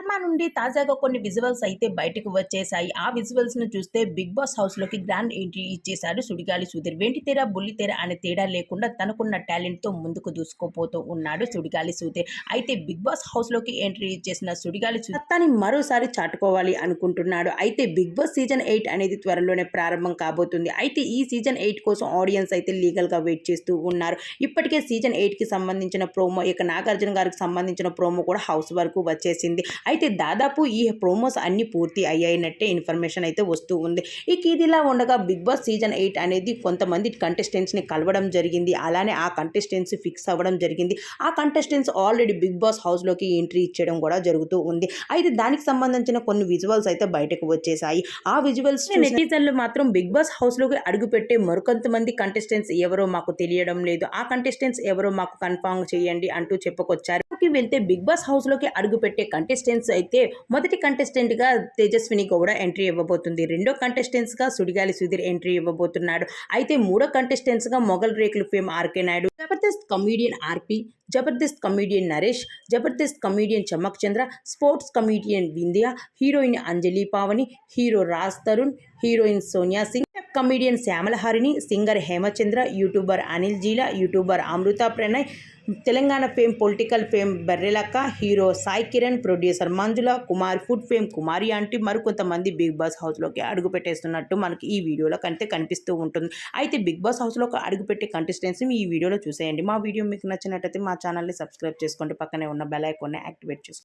శర్మ నుండి తాజాగా కొన్ని విజువల్స్ అయితే బయటకు వచ్చేసాయి. ఆ విజువల్స్ ను చూస్తే బిగ్ బాస్ హౌస్ లోకి గ్రాండ్ ఎంట్రీ ఇచ్చేశాడు సుడిగాలి సుధీర్. వెండితెర బుల్లితెర అనే తేడా లేకుండా తనకున్న టాలెంట్ తో ముందుకు దూసుకుపోతూ ఉన్నాడు సుడిగాలి సుధీర్. అయితే బిగ్ బాస్ హౌస్ లోకి ఎంట్రీ ఇచ్చేసిన సుడిగాలి సుధీర్ సత్తాని మరోసారి చాటుకోవాలి అనుకుంటున్నాడు. అయితే బిగ్ బాస్ సీజన్ 8 అనేది త్వరలోనే ప్రారంభం కాబోతుంది. అయితే ఈ సీజన్ 8 కోసం ఆడియన్స్ అయితే లీగల్ గా వెయిట్ చేస్తూ ఉన్నారు. ఇప్పటికే సీజన్ 8 కి సంబంధించిన ప్రోమో ఇక నాగార్జున గారికి సంబంధించిన ప్రోమో కూడా హౌస్ వరకు వచ్చేసింది. అయితే దాదాపు ఈ ప్రోమోస్ అన్ని పూర్తి అయ్యాయినట్టే ఇన్ఫర్మేషన్ అయితే వస్తూ ఉంది. ఇక ఇదిలా ఉండగా బిగ్ బాస్ సీజన్ 8 అనేది కొంతమంది కంటెస్టెంట్స్ని కలవడం జరిగింది. అలానే ఆ కంటెస్టెంట్స్ ఫిక్స్ అవ్వడం జరిగింది. ఆ కంటెస్టెంట్స్ ఆల్రెడీ బిగ్ బాస్ హౌస్లోకి ఎంట్రీ ఇచ్చేయడం కూడా జరుగుతూ ఉంది. అయితే దానికి సంబంధించిన కొన్ని విజువల్స్ అయితే బయటకు వచ్చేసాయి. ఆ విజువల్స్ నెటిజన్లు మాత్రం బిగ్ బాస్ హౌస్లోకి అడుగుపెట్టే మరికొంతమంది కంటెస్టెంట్స్ ఎవరో మాకు తెలియడం లేదు, ఆ కంటెస్టెంట్స్ ఎవరో మాకు కన్ఫర్మ్ చేయండి అంటూ చెప్పుకొచ్చారు. వెళ్తే బిగ్ బాస్ హౌస్ లోకి అడుగుపెట్టే కంటెస్టెంట్స్ అయితే మొదటి కంటెస్టెంట్ గా తేజస్విని గౌడ ఎంట్రీ ఇవ్వబోతుంది. రెండో కంటెస్టెంట్స్ గా సుడిగాలి సుధీర్ ఎంట్రీ ఇవ్వబోతున్నాడు. అయితే మూడో కంటెస్టెంట్స్ గా Mogal Rekulu fame RK Naidu, Jabardasth comedian RP, Jabardasth comedian Naresh, Jabardasth comedian Chammak Chandra, sports comedian Vindhya, heroine Anjali Pavani, hero Raj Tarun, heroine Sonia Singh, comedian Shyamalaharini, singer Hemachandra, YouTuber Anil Geela, YouTuber Amrutha Pranay, Telangana fame political fame Barrelakka, hero Sai Kiran, producer Manjula, Kumar food fame Kumari aunty మరికొంతమంది బిగ్ బాస్ హౌస్లోకి అడుగు పెట్టేస్తున్నట్టు మనకి ఈ వీడియోలో కనిపిస్తూ ఉంటుంది. అయితే బిగ్ బాస్ హౌస్లోకి అడుగుపెట్టే కంటెస్టెంట్స్ని ఈ వీడియోలో చూసేయండి. మా వీడియో మీకు నచ్చినట్టయితే మా ఛానల్ని సబ్స్క్రైబ్ చేసుకోండి. పక్కనే ఉన్న బెల్ ఐకాన్ని యాక్టివేట్ చేసుకోండి.